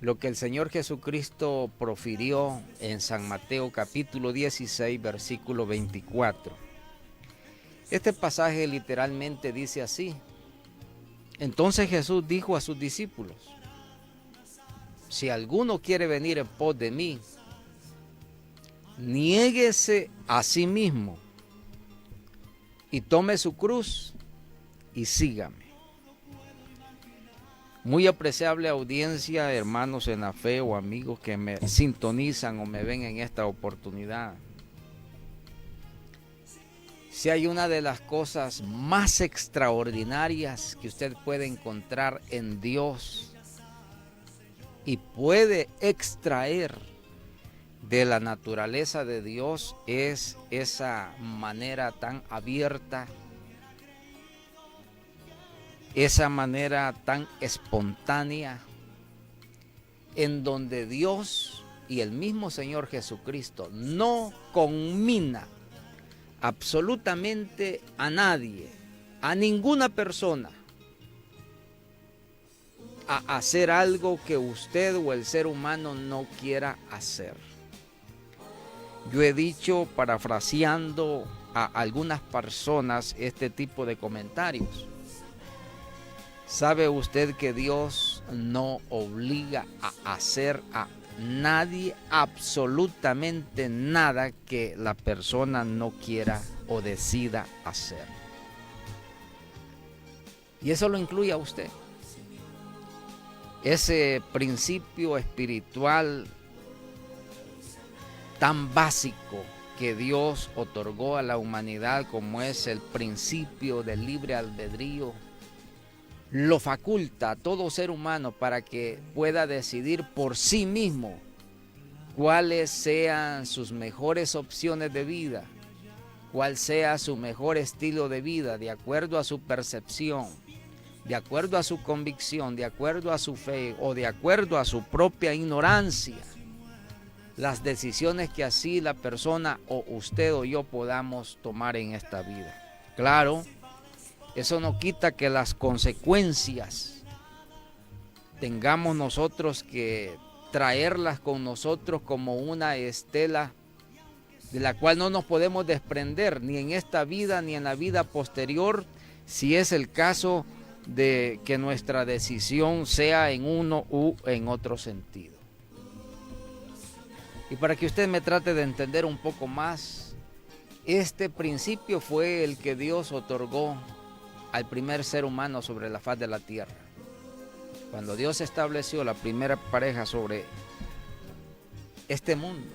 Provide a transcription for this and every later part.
lo que el Señor Jesucristo profirió en San Mateo capítulo 16, versículo 24. Este pasaje literalmente dice así: entonces Jesús dijo a sus discípulos: si alguno quiere venir en pos de mí, niéguese a sí mismo y tome su cruz y sígame. Muy apreciable audiencia, hermanos en la fe o amigos que me sintonizan o me ven en esta oportunidad. Si hay una de las cosas más extraordinarias que usted puede encontrar en Dios y puede extraer de la naturaleza de Dios, es esa manera tan abierta, esa manera tan espontánea, en donde Dios y el mismo Señor Jesucristo no conmina absolutamente a nadie, a ninguna persona, a hacer algo que usted o el ser humano no quiera hacer. Yo he dicho, parafraseando a algunas personas, este tipo de comentarios. ¿Sabe usted que Dios no obliga a hacer a nadie absolutamente nada que la persona no quiera o decida hacer? Y eso lo incluye a usted. Ese principio espiritual tan básico que Dios otorgó a la humanidad, como es el principio del libre albedrío, lo faculta a todo ser humano para que pueda decidir por sí mismo cuáles sean sus mejores opciones de vida, cuál sea su mejor estilo de vida, de acuerdo a su percepción, de acuerdo a su convicción, de acuerdo a su fe o de acuerdo a su propia ignorancia. Las decisiones que así la persona o usted o yo podamos tomar en esta vida. Claro, eso no quita que las consecuencias tengamos nosotros que traerlas con nosotros como una estela de la cual no nos podemos desprender ni en esta vida ni en la vida posterior, si es el caso de que nuestra decisión sea en uno u en otro sentido. Y para que usted me trate de entender un poco más, este principio fue el que Dios otorgó al primer ser humano sobre la faz de la tierra. Cuando Dios estableció la primera pareja sobre este mundo,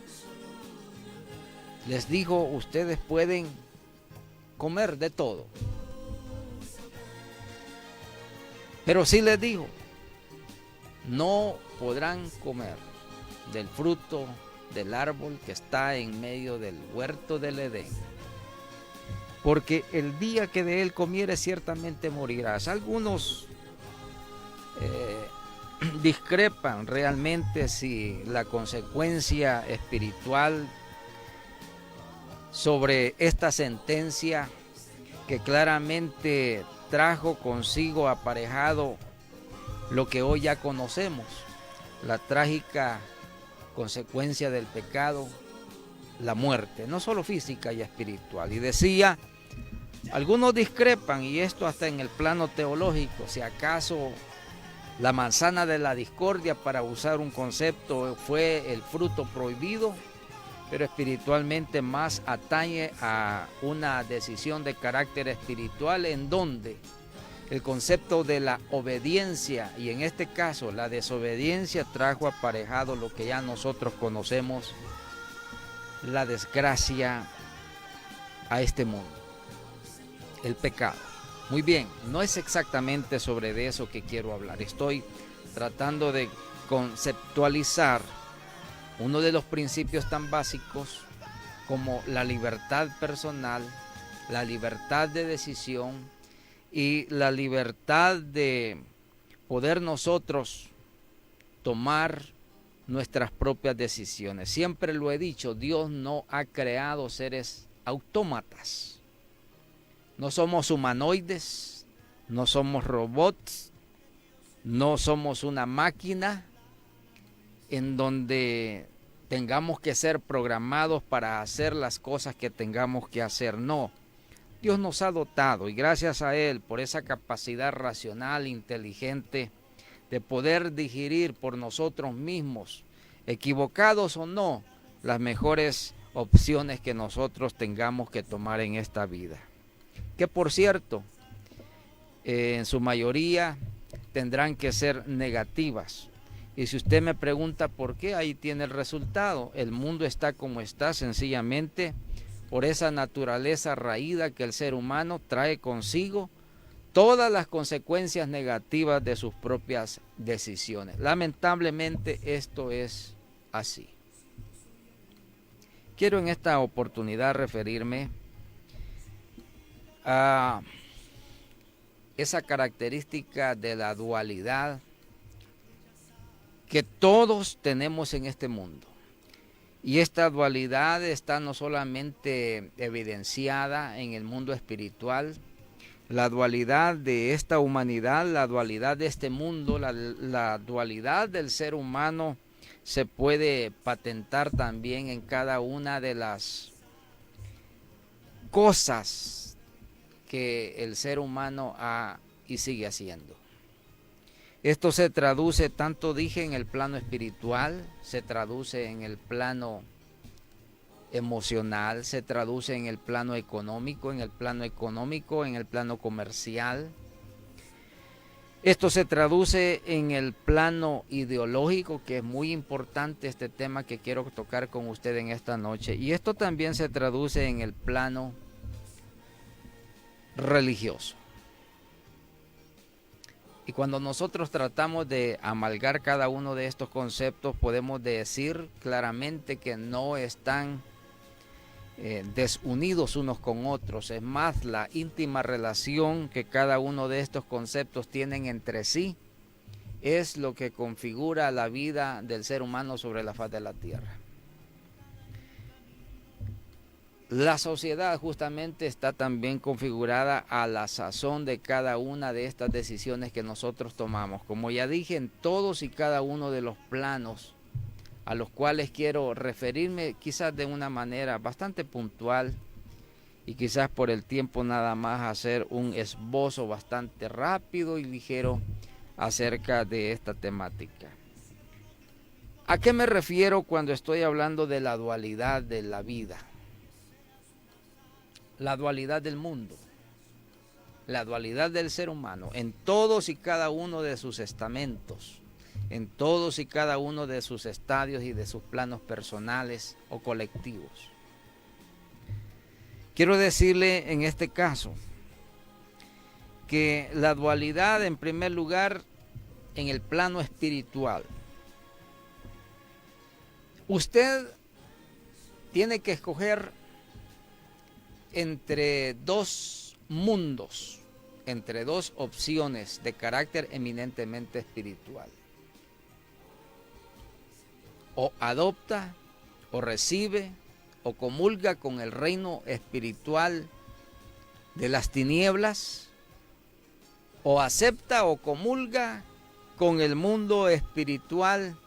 les dijo: ustedes pueden comer de todo. Pero sí les dijo: no podrán comer del fruto del árbol que está en medio del huerto del Edén, porque el día que de él comieres ciertamente morirás. Algunos discrepan realmente si la consecuencia espiritual sobre esta sentencia, que claramente trajo consigo aparejado lo que hoy ya conocemos, la trágica consecuencia del pecado, la muerte, no solo física y espiritual. Y decía, algunos discrepan, y esto hasta en el plano teológico, si acaso la manzana de la discordia, para usar un concepto, fue el fruto prohibido, pero espiritualmente más atañe a una decisión de carácter espiritual, en donde el concepto de la obediencia, y en este caso la desobediencia, trajo aparejado lo que ya nosotros conocemos, la desgracia a este mundo, el pecado. Muy bien, no es exactamente sobre de eso que quiero hablar. Estoy tratando de conceptualizar uno de los principios tan básicos como la libertad personal, la libertad de decisión y la libertad de poder nosotros tomar nuestras propias decisiones. Siempre lo he dicho, Dios no ha creado seres autómatas. No somos humanoides, no somos robots, no somos una máquina. en donde tengamos que ser programados para hacer las cosas que tengamos que hacer. No, Dios nos ha dotado, y gracias a Él por esa capacidad racional, inteligente, de poder digerir por nosotros mismos, equivocados o no, las mejores opciones que nosotros tengamos que tomar en esta vida. Que por cierto, en su mayoría tendrán que ser negativas. Y si usted me pregunta por qué, ahí tiene el resultado. El mundo está como está sencillamente por esa naturaleza raída que el ser humano trae consigo todas las consecuencias negativas de sus propias decisiones. Lamentablemente esto es así. Quiero en esta oportunidad referirme a esa característica de la dualidad que todos tenemos en este mundo. Y esta dualidad está no solamente evidenciada en el mundo espiritual, la dualidad de esta humanidad, la dualidad de este mundo, la dualidad del ser humano se puede patentar también en cada una de las cosas que el ser humano ha y sigue haciendo. Esto se traduce, tanto dije, en el plano espiritual, se traduce en el plano emocional, se traduce en el plano económico, en el plano comercial. Esto se traduce en el plano ideológico, que es muy importante este tema que quiero tocar con usted en esta noche. Y esto también se traduce en el plano religioso. Y cuando nosotros tratamos de amalgar cada uno de estos conceptos, podemos decir claramente que no están desunidos unos con otros. Es más, la íntima relación que cada uno de estos conceptos tienen entre sí es lo que configura la vida del ser humano sobre la faz de la tierra. La sociedad justamente está también configurada a la sazón de cada una de estas decisiones que nosotros tomamos. Como ya dije, en todos y cada uno de los planos a los cuales quiero referirme, quizás de una manera bastante puntual y quizás por el tiempo nada más hacer un esbozo bastante rápido y ligero acerca de esta temática. ¿A qué me refiero cuando estoy hablando de la dualidad de la vida? La dualidad del mundo, la dualidad del ser humano, en todos y cada uno de sus estamentos, en todos y cada uno de sus estadios y de sus planos personales o colectivos. Quiero decirle en este caso que la dualidad, en primer lugar, en el plano espiritual. Usted tiene que escoger entre dos mundos, entre dos opciones de carácter eminentemente espiritual. O adopta, o recibe, o comulga con el reino espiritual de las tinieblas, o acepta o comulga con el mundo espiritual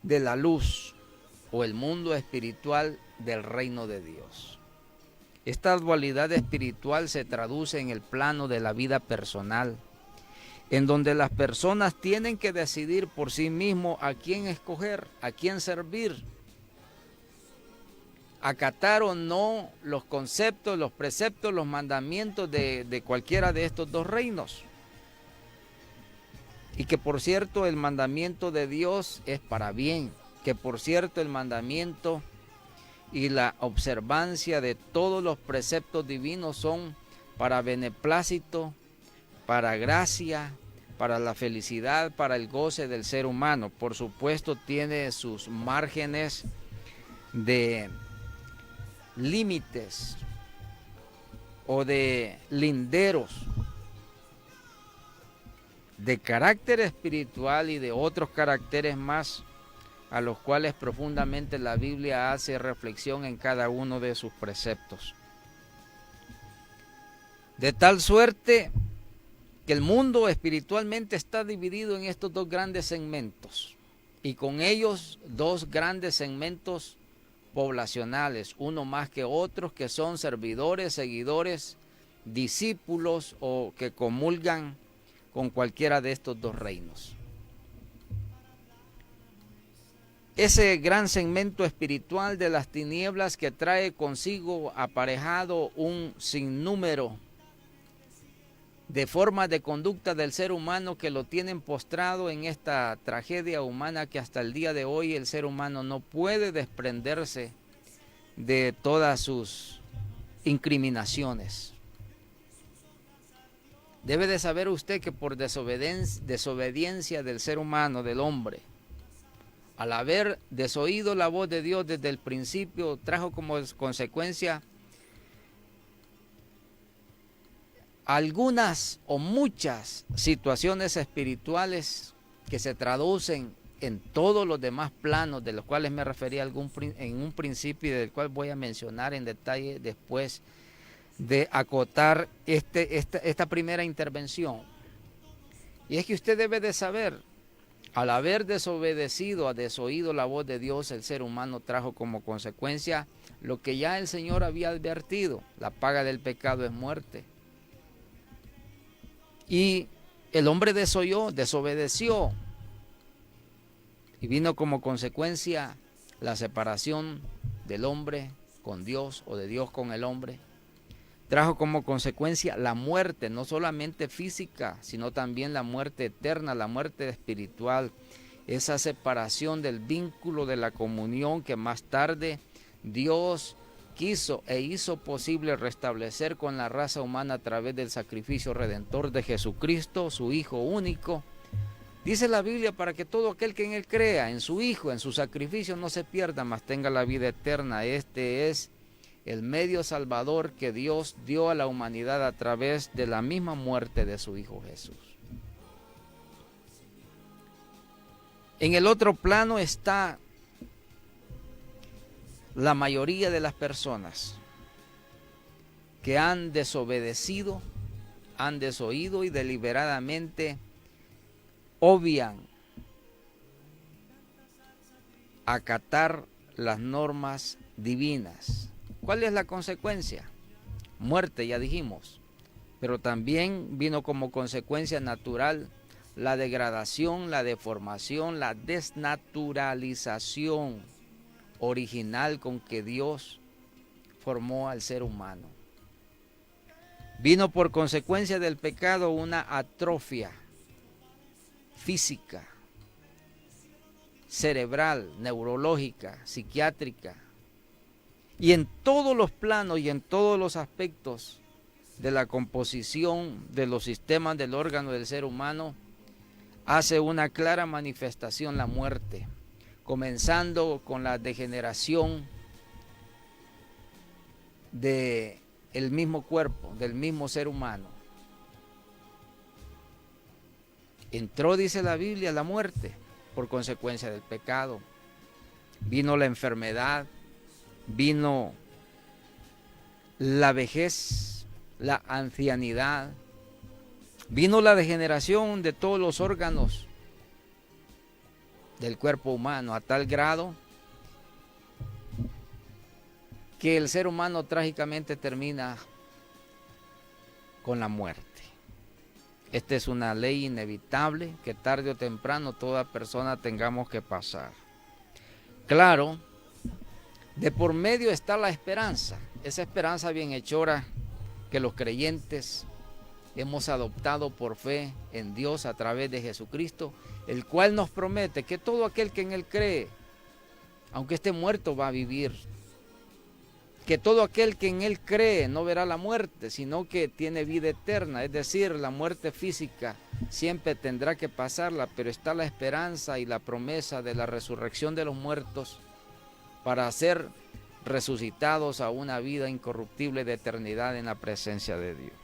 de la luz, o el mundo espiritual del reino de Dios. Esta dualidad espiritual se traduce en el plano de la vida personal, en donde las personas tienen que decidir por sí mismos a quién escoger, a quién servir, acatar o no los conceptos, los preceptos, los mandamientos de cualquiera de estos dos reinos. Y que por cierto el mandamiento de Dios es para bien, que por cierto el mandamiento y la observancia de todos los preceptos divinos son para beneplácito, para gracia, para la felicidad, para el goce del ser humano. Por supuesto tiene sus márgenes de límites o de linderos de carácter espiritual y de otros caracteres más a los cuales profundamente la Biblia hace reflexión en cada uno de sus preceptos. De tal suerte que el mundo espiritualmente está dividido en estos dos grandes segmentos. y con ellos dos grandes segmentos poblacionales, uno más que otros, que son servidores, seguidores, discípulos o que comulgan con cualquiera de estos dos reinos. Ese gran segmento espiritual de las tinieblas que trae consigo aparejado un sinnúmero de formas de conducta del ser humano que lo tienen postrado en esta tragedia humana que hasta el día de hoy el ser humano no puede desprenderse de todas sus incriminaciones. Debe de saber usted que por desobediencia del ser humano, del hombre, al haber desoído la voz de Dios desde el principio, trajo como consecuencia algunas o muchas situaciones espirituales que se traducen en todos los demás planos, de los cuales me refería en un principio y del cual voy a mencionar en detalle después de acotar esta primera intervención. Y es que usted debe de saber, al haber desoído la voz de Dios, el ser humano trajo como consecuencia lo que ya el Señor había advertido: la paga del pecado es muerte. Y el hombre desobedeció, y vino como consecuencia la separación del hombre con Dios o de Dios con el hombre. Trajo como consecuencia la muerte, no solamente física, sino también la muerte eterna, la muerte espiritual, esa separación del vínculo de la comunión que más tarde Dios quiso e hizo posible restablecer con la raza humana a través del sacrificio redentor de Jesucristo, su Hijo único. Dice la Biblia, para que todo aquel que en Él crea, en su Hijo, en su sacrificio, no se pierda, mas tenga la vida eterna. Este es el medio salvador que Dios dio a la humanidad a través de la misma muerte de su Hijo Jesús. En el otro plano está la mayoría de las personas que han desobedecido, han desoído y deliberadamente obvian acatar las normas divinas. ¿Cuál es la consecuencia? Muerte, ya dijimos, pero también vino como consecuencia natural la degradación, la deformación, la desnaturalización original con que Dios formó al ser humano. Vino por consecuencia del pecado una atrofia física, cerebral, neurológica, psiquiátrica, y en todos los planos y en todos los aspectos de la composición de los sistemas del órgano del ser humano, hace una clara manifestación la muerte, comenzando con la degeneración del mismo cuerpo, del mismo ser humano. Entró, dice la Biblia, la muerte por consecuencia del pecado. Vino la enfermedad, vino la vejez, la ancianidad, vino la degeneración de todos los órganos del cuerpo humano, a tal grado que el ser humano trágicamente termina con la muerte. Esta es una ley inevitable que tarde o temprano toda persona tengamos que pasar. Claro, de por medio está la esperanza, esa esperanza bienhechora que los creyentes hemos adoptado por fe en Dios a través de Jesucristo, el cual nos promete que todo aquel que en Él cree, aunque esté muerto, va a vivir. Que todo aquel que en Él cree no verá la muerte, sino que tiene vida eterna. Es decir, la muerte física siempre tendrá que pasarla, pero está la esperanza y la promesa de la resurrección de los muertos para ser resucitados a una vida incorruptible de eternidad en la presencia de Dios.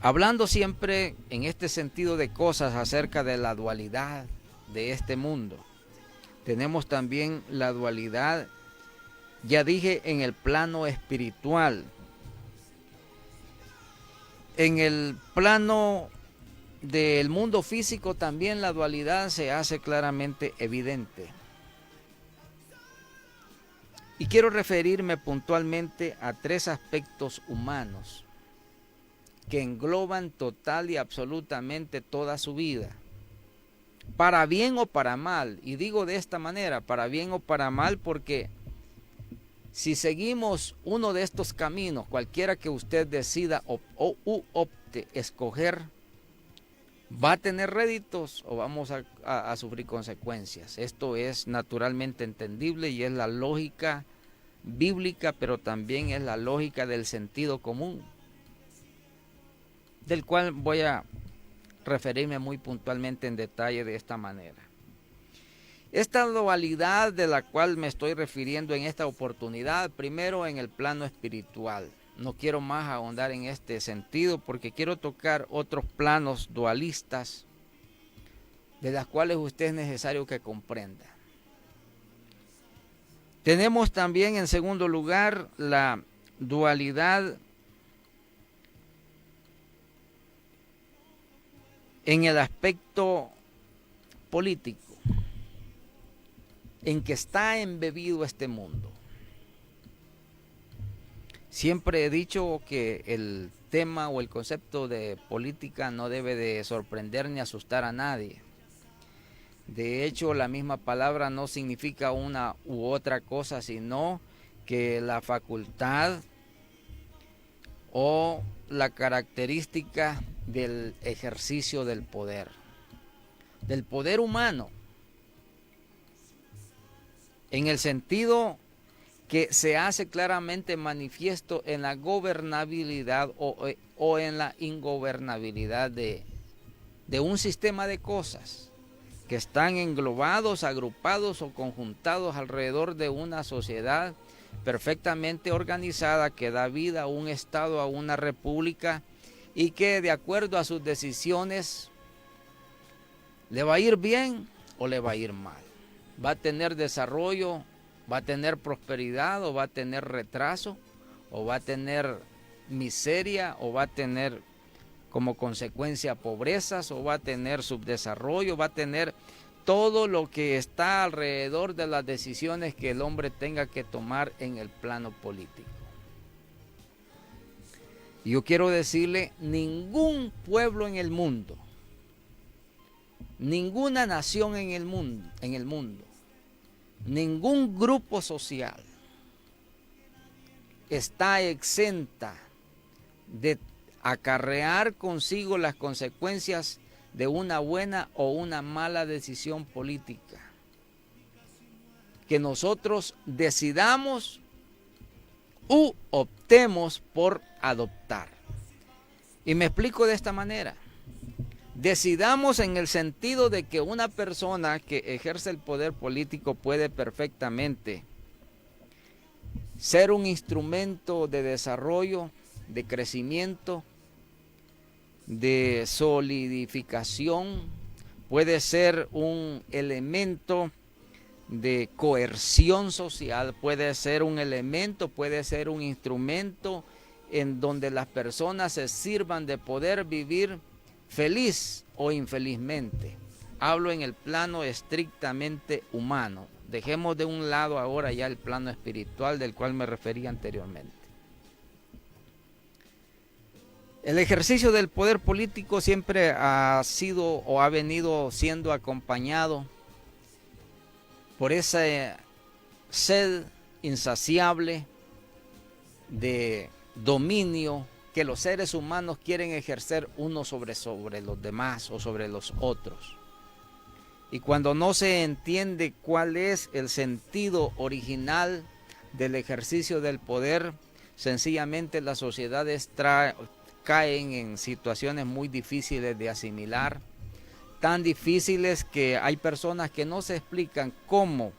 Hablando siempre en este sentido de cosas acerca de la dualidad de este mundo, tenemos también la dualidad, ya dije, en el plano espiritual. En el plano del mundo físico también la dualidad se hace claramente evidente. Y quiero referirme puntualmente a tres aspectos humanos que engloban total y absolutamente toda su vida, para bien o para mal. Y digo de esta manera, para bien o para mal, porque si seguimos uno de estos caminos, cualquiera que usted decida o opte escoger, va a tener réditos o vamos a sufrir consecuencias. Esto es naturalmente entendible y es la lógica bíblica, pero también es la lógica del sentido común, del cual voy a referirme muy puntualmente en detalle de esta manera. Esta dualidad de la cual me estoy refiriendo en esta oportunidad, primero en el plano espiritual. No quiero más ahondar en este sentido porque quiero tocar otros planos dualistas de las cuales usted es necesario que comprenda. Tenemos también en segundo lugar la dualidad en el aspecto político en que está embebido este mundo. Siempre he dicho que el tema o el concepto de política no debe de sorprender ni asustar a nadie. De hecho, la misma palabra no significa una u otra cosa, sino que la facultad o la característica del ejercicio del poder humano, en el sentido que se hace claramente manifiesto en la gobernabilidad o en la ingobernabilidad de un sistema de cosas que están englobados, agrupados o conjuntados alrededor de una sociedad perfectamente organizada que da vida a un Estado, a una república, y que de acuerdo a sus decisiones le va a ir bien o le va a ir mal. Va a tener desarrollo, va a tener prosperidad o va a tener retraso, o va a tener miseria o va a tener como consecuencia pobrezas, o va a tener subdesarrollo, va a tener todo lo que está alrededor de las decisiones que el hombre tenga que tomar en el plano político. Y yo quiero decirle, ningún pueblo en el mundo, ninguna nación en el mundo, ningún grupo social está exenta de acarrear consigo las consecuencias de una buena o una mala decisión política que nosotros decidamos u optemos por adoptar. Y me explico de esta manera. Decidamos en el sentido de que una persona que ejerce el poder político puede perfectamente ser un instrumento de desarrollo, de crecimiento, de solidificación, puede ser un elemento de coerción social, puede ser un elemento, puede ser un instrumento en donde las personas se sirvan de poder vivir feliz o infelizmente. Hablo en el plano estrictamente humano. Dejemos de un lado ahora ya el plano espiritual del cual me referí anteriormente. El ejercicio del poder político siempre ha sido o ha venido siendo acompañado por esa sed insaciable de dominio que los seres humanos quieren ejercer unos sobre los demás o sobre los otros. Y cuando no se entiende cuál es el sentido original del ejercicio del poder, sencillamente las sociedades caen en situaciones muy difíciles de asimilar, tan difíciles que hay personas que no se explican cómo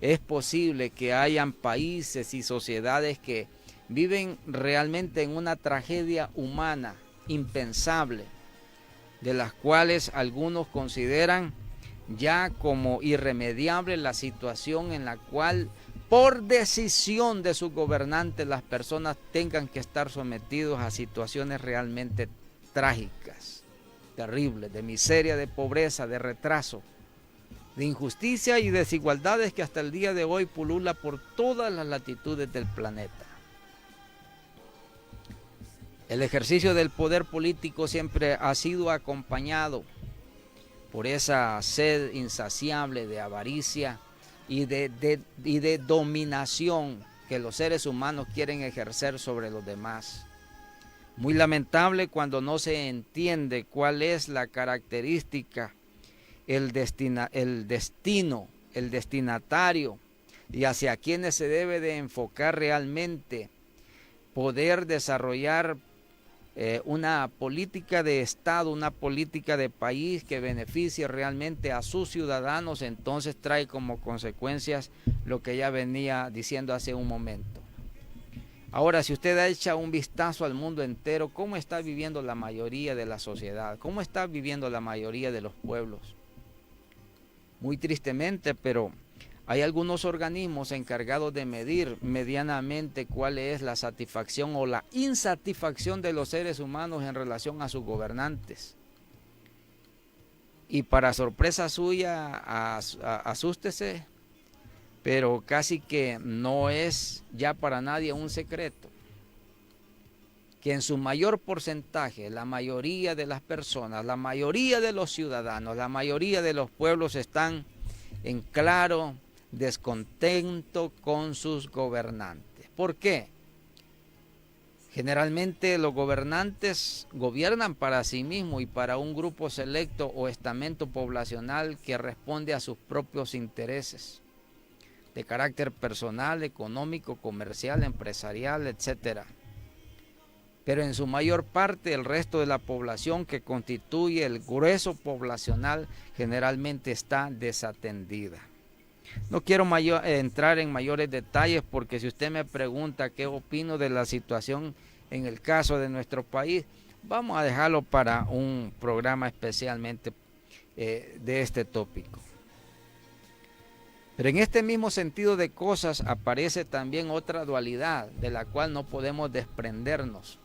es posible que hayan países y sociedades que viven realmente en una tragedia humana impensable, de las cuales algunos consideran ya como irremediable la situación en la cual por decisión de sus gobernantes las personas tengan que estar sometidos a situaciones realmente trágicas. terribles, de miseria, de pobreza, de retraso, de injusticia y desigualdades que hasta el día de hoy pulula por todas las latitudes del planeta. El ejercicio del poder político siempre ha sido acompañado por esa sed insaciable de avaricia y de dominación que los seres humanos quieren ejercer sobre los demás. Muy lamentable cuando no se entiende cuál es la característica, el destino, el destinatario y hacia quienes se debe de enfocar realmente poder desarrollar una política de Estado, una política de país que beneficie realmente a sus ciudadanos. Entonces trae como consecuencias lo que ya venía diciendo hace un momento. Ahora, si usted echa un vistazo al mundo entero, ¿cómo está viviendo la mayoría de la sociedad? ¿Cómo está viviendo la mayoría de los pueblos? Muy tristemente, pero hay algunos organismos encargados de medir medianamente cuál es la satisfacción o la insatisfacción de los seres humanos en relación a sus gobernantes. Y para sorpresa suya, asústese, pero casi que no es ya para nadie un secreto que en su mayor porcentaje, la mayoría de las personas, la mayoría de los ciudadanos, la mayoría de los pueblos están en claro descontento con sus gobernantes. ¿Por qué? Generalmente los gobernantes gobiernan para sí mismos y para un grupo selecto o estamento poblacional que responde a sus propios intereses de carácter personal, económico, comercial, empresarial, etc. Pero en su mayor parte el resto de la población que constituye el grueso poblacional generalmente está desatendida. No quiero entrar en mayores detalles porque si usted me pregunta qué opino de la situación en el caso de nuestro país, vamos a dejarlo para un programa especialmente de este tópico. Pero en este mismo sentido de cosas aparece también otra dualidad de la cual no podemos desprendernos.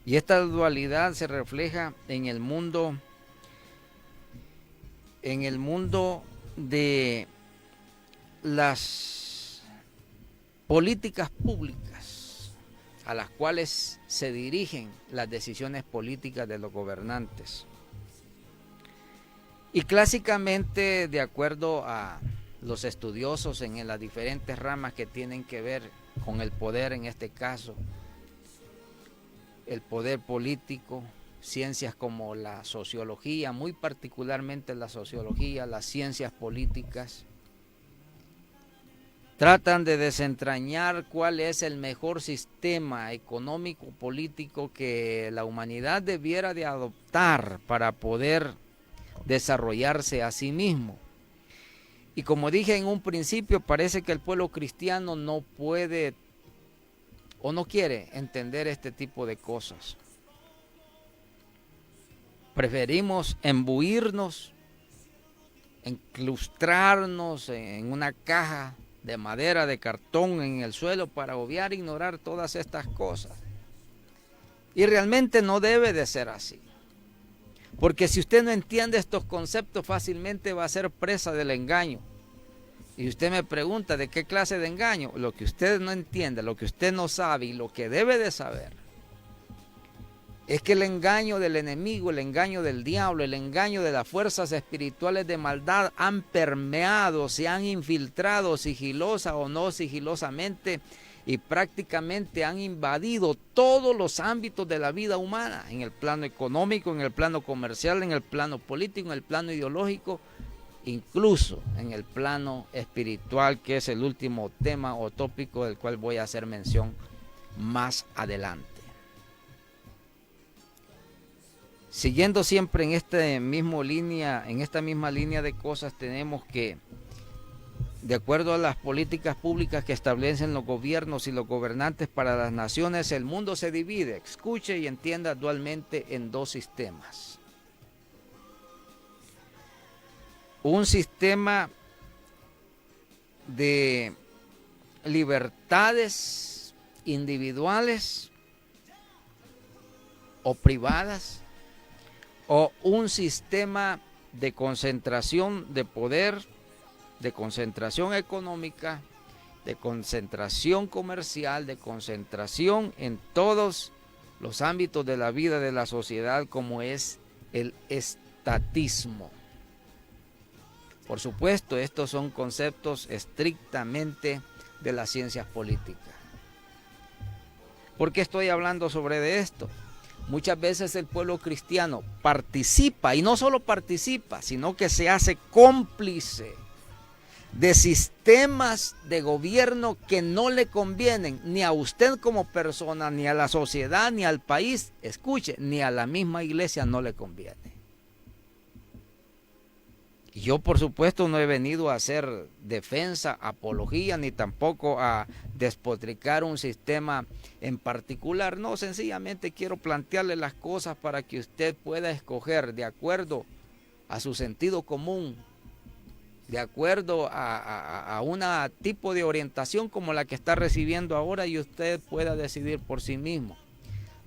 Y esta dualidad se refleja en el mundo de las políticas públicas a las cuales se dirigen las decisiones políticas de los gobernantes. Y clásicamente, de acuerdo a los estudiosos en las diferentes ramas que tienen que ver con el poder, en este caso, el poder político, ciencias como la sociología, muy particularmente la sociología, las ciencias políticas, tratan de desentrañar cuál es el mejor sistema económico político que la humanidad debiera de adoptar para poder desarrollarse a sí mismo. Y como dije en un principio, parece que el pueblo cristiano no puede o no quiere entender este tipo de cosas. Preferimos embuirnos, enclustrarnos en una caja de madera, de cartón en el suelo para obviar, ignorar todas estas cosas. Y realmente no debe de ser así. Porque si usted no entiende estos conceptos, fácilmente va a ser presa del engaño. Y usted me pregunta, ¿de qué clase de engaño? Lo que usted no entiende, lo que usted no sabe y lo que debe de saber es que el engaño del enemigo, el engaño del diablo, el engaño de las fuerzas espirituales de maldad han permeado, se han infiltrado sigilosa o no sigilosamente y prácticamente han invadido todos los ámbitos de la vida humana, en el plano económico, en el plano comercial, en el plano político, en el plano ideológico, incluso en el plano espiritual, que es el último tema o tópico del cual voy a hacer mención más adelante. Siguiendo siempre en esta misma línea de cosas, tenemos que, de acuerdo a las políticas públicas que establecen los gobiernos y los gobernantes para las naciones, el mundo se divide, escuche y entienda, dualmente en dos sistemas. Un sistema de libertades individuales o privadas o un sistema de concentración de poder, de concentración económica, de concentración comercial, de concentración en todos los ámbitos de la vida de la sociedad, como es el estatismo. Por supuesto, estos son conceptos estrictamente de las ciencias políticas. ¿Por qué estoy hablando sobre esto? Muchas veces el pueblo cristiano participa, y no solo participa, sino que se hace cómplice de sistemas de gobierno que no le convienen ni a usted como persona, ni a la sociedad, ni al país. Escuche, ni a la misma iglesia no le conviene. Y yo, por supuesto, no he venido a hacer defensa, apología, ni tampoco a despotricar un sistema en particular. No, sencillamente quiero plantearle las cosas para que usted pueda escoger de acuerdo a su sentido común, de acuerdo a un tipo de orientación como la que está recibiendo ahora, y usted pueda decidir por sí mismo.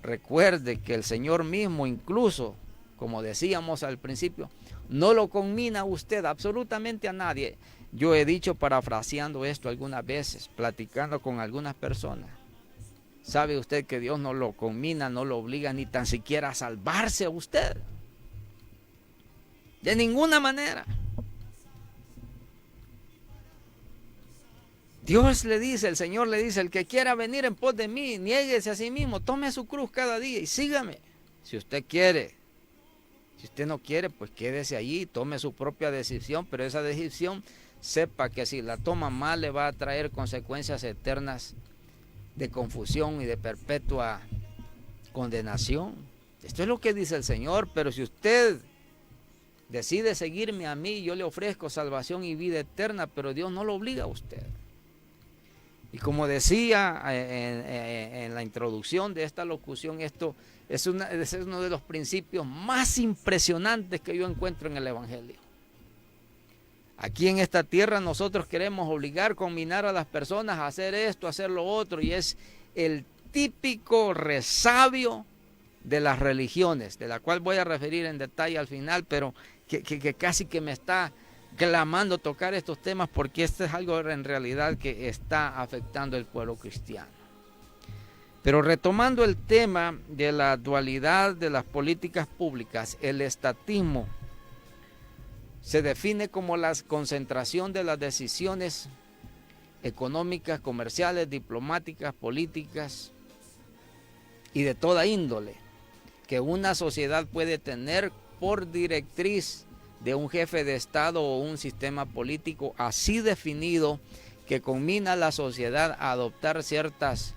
Recuerde que el Señor mismo, incluso, como decíamos al principio, no lo conmina a usted, absolutamente a nadie. Yo he dicho, parafraseando esto algunas veces, platicando con algunas personas. ¿Sabe usted que Dios no lo conmina, no lo obliga ni tan siquiera a salvarse a usted? De ninguna manera. Dios le dice, el Señor le dice, el que quiera venir en pos de mí, niéguese a sí mismo, tome su cruz cada día y sígame. Si usted quiere. Si usted no quiere, pues quédese allí, tome su propia decisión, pero esa decisión sepa que si la toma mal le va a traer consecuencias eternas de confusión y de perpetua condenación. Esto es lo que dice el Señor, pero si usted decide seguirme a mí, yo le ofrezco salvación y vida eterna, pero Dios no lo obliga a usted. Y como decía en la introducción de esta locución, esto es uno de los principios más impresionantes que yo encuentro en el Evangelio. Aquí en esta tierra nosotros queremos obligar, combinar a las personas a hacer esto, a hacer lo otro, y es el típico resabio de las religiones, de la cual voy a referir en detalle al final, pero que casi que me está clamando tocar estos temas, porque esto es algo en realidad que está afectando el pueblo cristiano. Pero retomando el tema de la dualidad de las políticas públicas, el estatismo se define como la concentración de las decisiones económicas, comerciales, diplomáticas, políticas y de toda índole que una sociedad puede tener por directriz de un jefe de Estado o un sistema político así definido que conmina a la sociedad a adoptar ciertos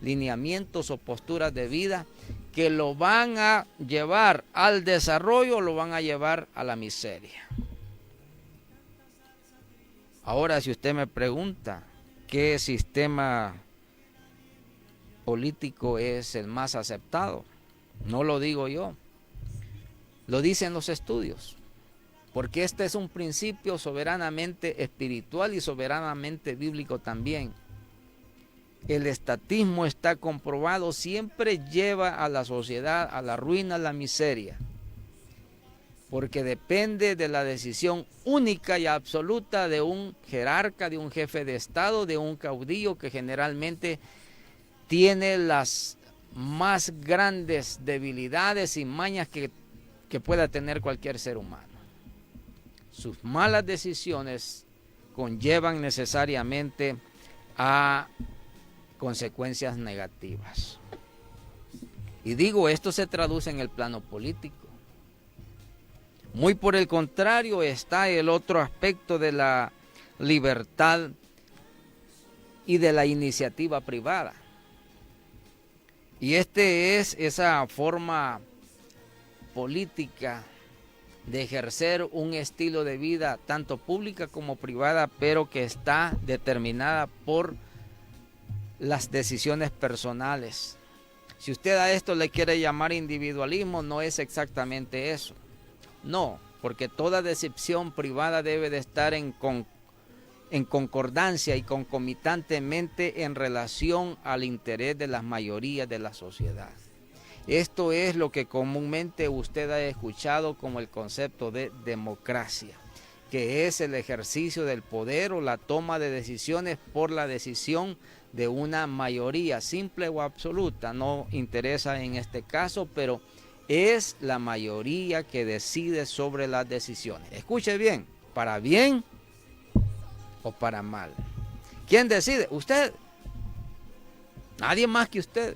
lineamientos o posturas de vida que lo van a llevar al desarrollo o lo van a llevar a la miseria. Ahora, si usted me pregunta qué sistema político es el más aceptado, no lo digo yo, lo dicen los estudios. Porque este es un principio soberanamente espiritual y soberanamente bíblico también. El estatismo está comprobado, siempre lleva a la sociedad a la ruina, a la miseria. Porque depende de la decisión única y absoluta de un jerarca, de un jefe de Estado, de un caudillo que generalmente tiene las más grandes debilidades y mañas que pueda tener cualquier ser humano. Sus malas decisiones conllevan necesariamente a consecuencias negativas. Y digo, esto se traduce en el plano político. Muy por el contrario está el otro aspecto de la libertad y de la iniciativa privada. Y este es esa forma política de ejercer un estilo de vida tanto pública como privada, pero que está determinada por las decisiones personales. Si usted a esto le quiere llamar individualismo, no es exactamente eso. No, porque toda decisión privada debe de estar en concordancia y concomitantemente en relación al interés de las mayorías de la sociedad. Esto es lo que comúnmente usted ha escuchado como el concepto de democracia, que es el ejercicio del poder o la toma de decisiones por la decisión de una mayoría, simple o absoluta, no interesa en este caso, pero es la mayoría que decide sobre las decisiones. Escuche bien o para mal. ¿Quién decide? Usted. Nadie más que usted.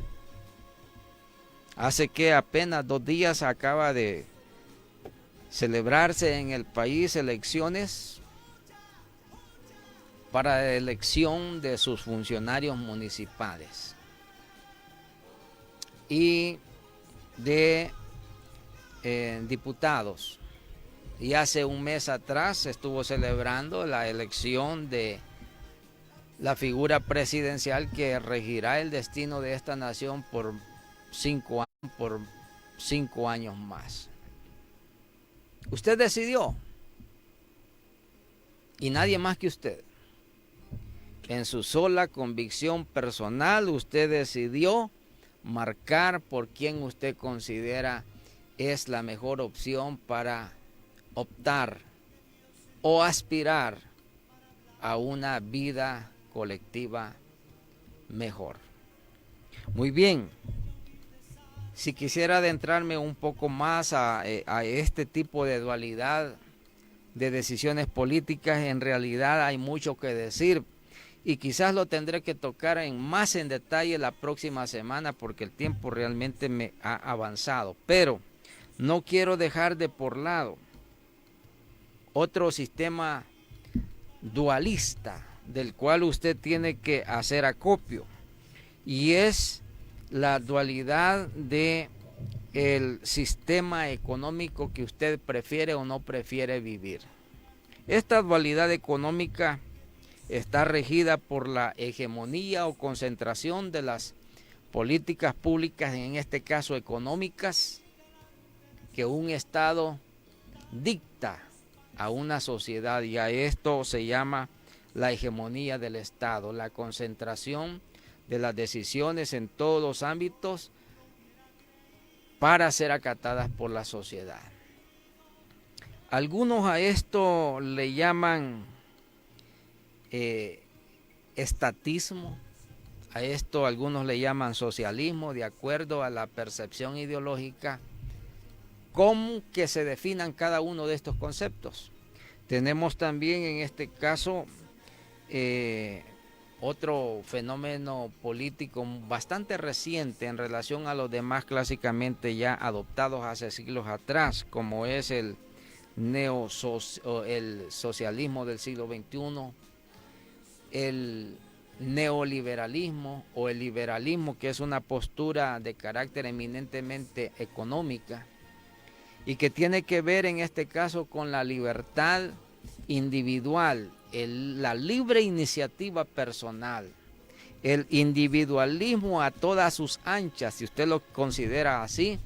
Hace que apenas 2 días acaba de celebrarse en el país elecciones para la elección de sus funcionarios municipales y de diputados. Y hace un mes atrás se estuvo celebrando la elección de la figura presidencial que regirá el destino de esta nación por 5 años más. Usted decidió, y nadie más que usted. En su sola convicción personal, usted decidió marcar por quien usted considera es la mejor opción para optar o aspirar a una vida colectiva mejor. Muy bien, si quisiera adentrarme un poco más a este tipo de dualidad de decisiones políticas, en realidad hay mucho que decir y quizás lo tendré que tocar más en detalle la próxima semana porque el tiempo realmente me ha avanzado, pero no quiero dejar de por lado otro sistema dualista del cual usted tiene que hacer acopio, y es la dualidad de el sistema económico que usted prefiere o no prefiere vivir. Esta dualidad económica está regida por la hegemonía o concentración de las políticas públicas, en este caso económicas, que un Estado dicta a una sociedad, y a esto se llama la hegemonía del Estado, la concentración de las decisiones en todos los ámbitos para ser acatadas por la sociedad. Algunos a esto le llaman estatismo, a esto algunos le llaman socialismo, de acuerdo a la percepción ideológica con que se definan cada uno de estos conceptos. Tenemos también en este caso otro fenómeno político bastante reciente en relación a los demás clásicamente ya adoptados hace siglos atrás, como es el socialismo del siglo XXI, el neoliberalismo o el liberalismo, que es una postura de carácter eminentemente económica y que tiene que ver en este caso con la libertad individual, la libre iniciativa personal, el individualismo a todas sus anchas, si usted lo considera así,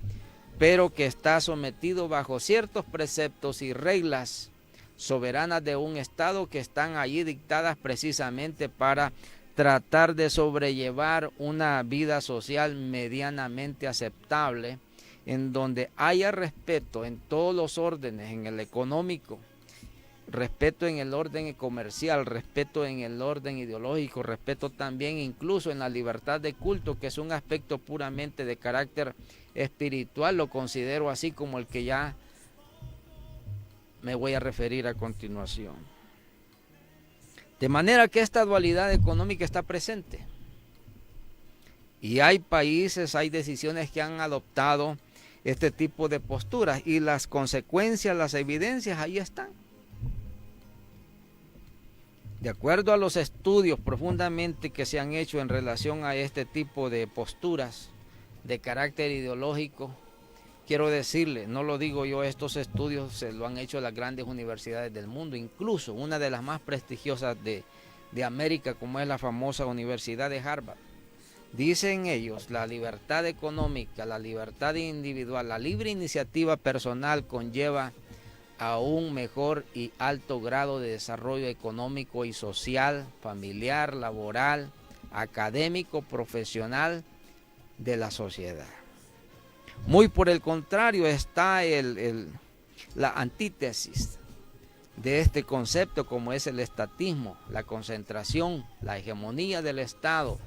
pero que está sometido bajo ciertos preceptos y reglas soberanas de un Estado que están allí dictadas precisamente para tratar de sobrellevar una vida social medianamente aceptable, en donde haya respeto en todos los órdenes, en el económico, respeto en el orden comercial, respeto en el orden ideológico, respeto también incluso en la libertad de culto, que es un aspecto puramente de carácter espiritual, lo considero así como el que ya me voy a referir a continuación. De manera que esta dualidad económica está presente. Y hay países, hay decisiones que han adoptado este tipo de posturas y las consecuencias, las evidencias ahí están. De acuerdo a los estudios profundamente que se han hecho en relación a este tipo de posturas de carácter ideológico, quiero decirle, no lo digo yo, estos estudios se lo han hecho las grandes universidades del mundo, incluso una de las más prestigiosas de América, como es la famosa Universidad de Harvard. Dicen ellos, la libertad económica, la libertad individual, la libre iniciativa personal conlleva a un mejor y alto grado de desarrollo económico y social, familiar, laboral, académico, profesional de la sociedad. Muy por el contrario está la antítesis de este concepto, como es el estatismo, la concentración, la hegemonía del Estado,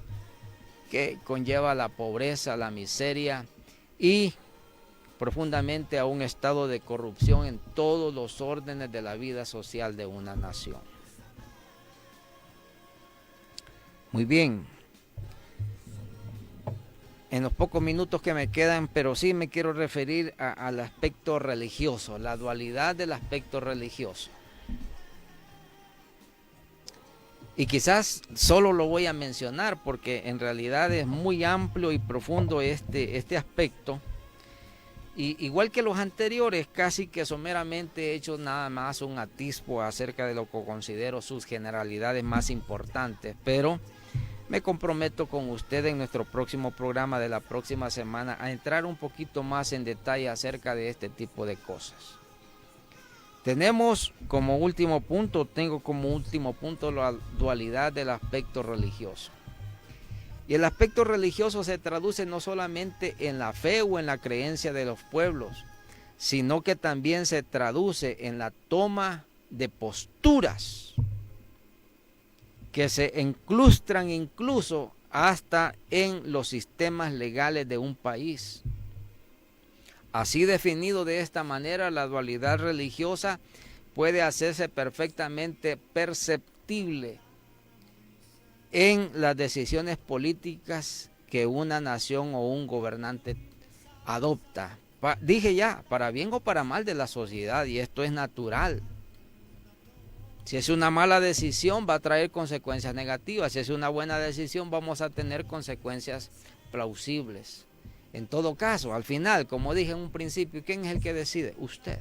que conlleva la pobreza, la miseria y profundamente a un estado de corrupción en todos los órdenes de la vida social de una nación. Muy bien. En los pocos minutos que me quedan, pero sí me quiero referir al aspecto religioso, la dualidad del aspecto religioso. Y quizás solo lo voy a mencionar porque en realidad es muy amplio y profundo este aspecto. Y igual que los anteriores, casi que someramente he hecho nada más un atisbo acerca de lo que considero sus generalidades más importantes, pero me comprometo con usted en nuestro próximo programa de la próxima semana a entrar un poquito más en detalle acerca de este tipo de cosas. Tengo como último punto la dualidad del aspecto religioso. Y el aspecto religioso se traduce no solamente en la fe o en la creencia de los pueblos, sino que también se traduce en la toma de posturas que se incrustan incluso hasta en los sistemas legales de un país. Así definido de esta manera, la dualidad religiosa puede hacerse perfectamente perceptible en las decisiones políticas que una nación o un gobernante adopta. Dije ya, para bien o para mal de la sociedad, y esto es natural. Si es una mala decisión, va a traer consecuencias negativas. Si es una buena decisión, vamos a tener consecuencias plausibles. En todo caso, al final, como dije en un principio, ¿quién es el que decide? Usted.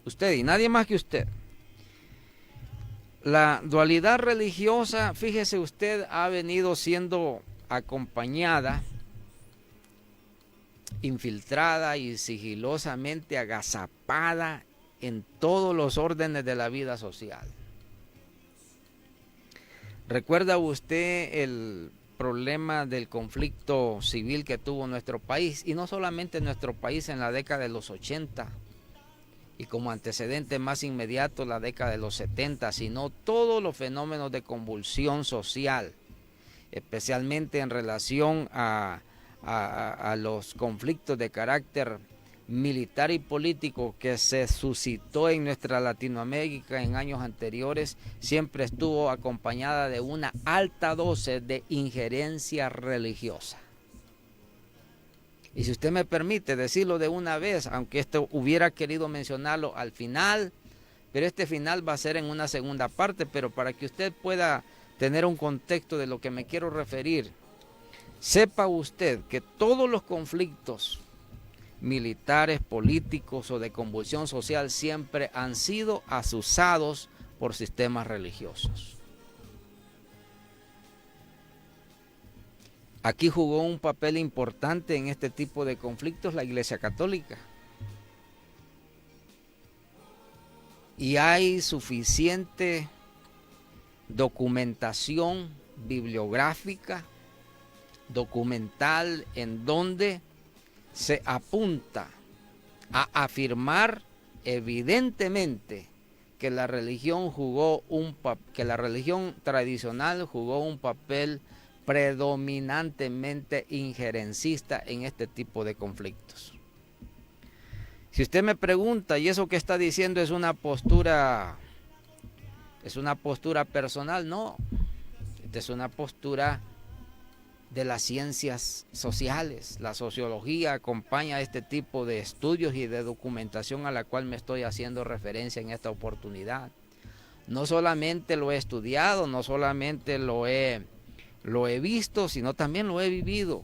Usted y nadie más que usted. La dualidad religiosa, fíjese usted, ha venido siendo acompañada, infiltrada y sigilosamente agazapada en todos los órdenes de la vida social. ¿Recuerda usted el problema del conflicto civil que tuvo nuestro país? Y no solamente nuestro país en la década de los 80 y como antecedente más inmediato la década de los 70, sino todos los fenómenos de convulsión social, especialmente en relación a los conflictos de carácter militar y político que se suscitó en nuestra Latinoamérica en años anteriores, siempre estuvo acompañada de una alta dosis de injerencia religiosa. Y si usted me permite decirlo de una vez, aunque esto hubiera querido mencionarlo al final, pero este final va a ser en una segunda parte, pero para que usted pueda tener un contexto de lo que me quiero referir, sepa usted que todos los conflictos militares, políticos o de convulsión social siempre han sido azuzados por sistemas religiosos. Aquí jugó un papel importante en este tipo de conflictos la Iglesia Católica. Y hay suficiente documentación bibliográfica, documental, en donde se apunta a afirmar evidentemente que la religión tradicional jugó un papel predominantemente injerencista en este tipo de conflictos. Si usted me pregunta, ¿y eso que está diciendo es una postura personal? No, esta es una postura de las ciencias sociales. La sociología acompaña este tipo de estudios y de documentación a la cual me estoy haciendo referencia en esta oportunidad. No solamente lo he estudiado, no solamente lo he visto, sino también lo he vivido.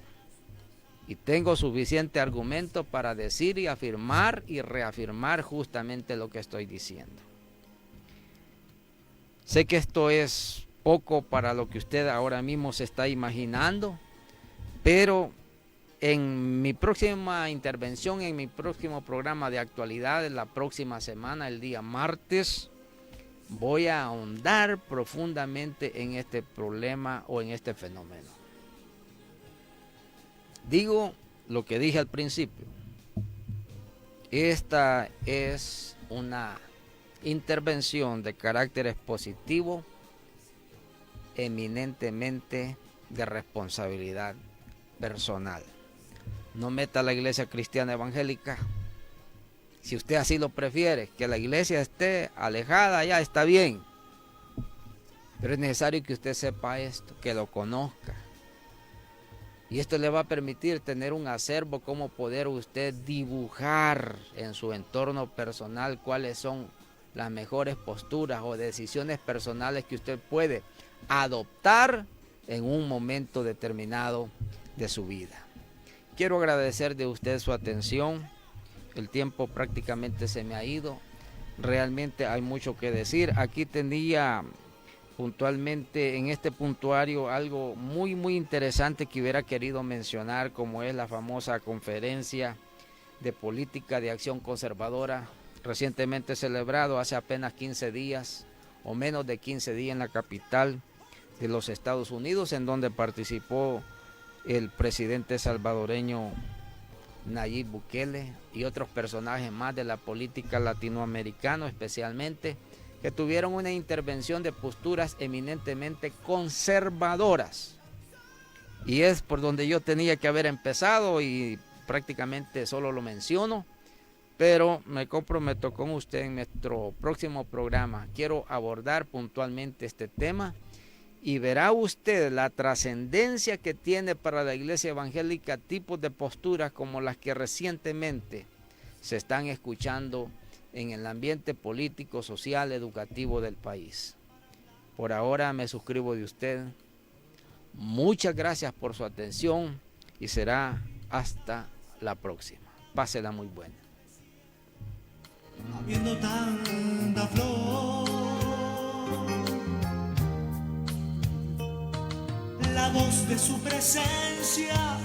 Y tengo suficiente argumento para decir y afirmar y reafirmar justamente lo que estoy diciendo. Sé que esto es poco para lo que usted ahora mismo se está imaginando, pero en mi próxima intervención, en mi próximo programa de actualidad, la próxima semana, el día martes, voy a ahondar profundamente en este problema o en este fenómeno. Digo lo que dije al principio. Esta es una intervención de carácter expositivo, eminentemente de responsabilidad personal. No meta a la iglesia cristiana evangélica. Si usted así lo prefiere, que la iglesia esté alejada, ya está bien. Pero es necesario que usted sepa esto, que lo conozca. Y esto le va a permitir tener un acervo, cómo poder usted dibujar en su entorno personal cuáles son las mejores posturas o decisiones personales que usted puede adoptar en un momento determinado de su vida. Quiero agradecer de usted su atención. El tiempo prácticamente se me ha ido. Realmente hay mucho que decir. Aquí tenía puntualmente en este puntuario algo muy interesante que hubiera querido mencionar, como es la famosa conferencia de política de acción conservadora recientemente celebrado hace apenas 15 días o menos de 15 días en la capital de los Estados Unidos, en donde participó el presidente salvadoreño Nayib Bukele y otros personajes más de la política latinoamericana, especialmente, que tuvieron una intervención de posturas eminentemente conservadoras. Y es por donde yo tenía que haber empezado y prácticamente solo lo menciono, pero me comprometo con usted en nuestro próximo programa. Quiero abordar puntualmente este tema y verá usted la trascendencia que tiene para la iglesia evangélica tipos de posturas como las que recientemente se están escuchando en el ambiente político, social, educativo del país. Por ahora me suscribo de usted. Muchas gracias por su atención y será hasta la próxima. Pásela muy buena. Habiendo tanta flor, la voz de su presencia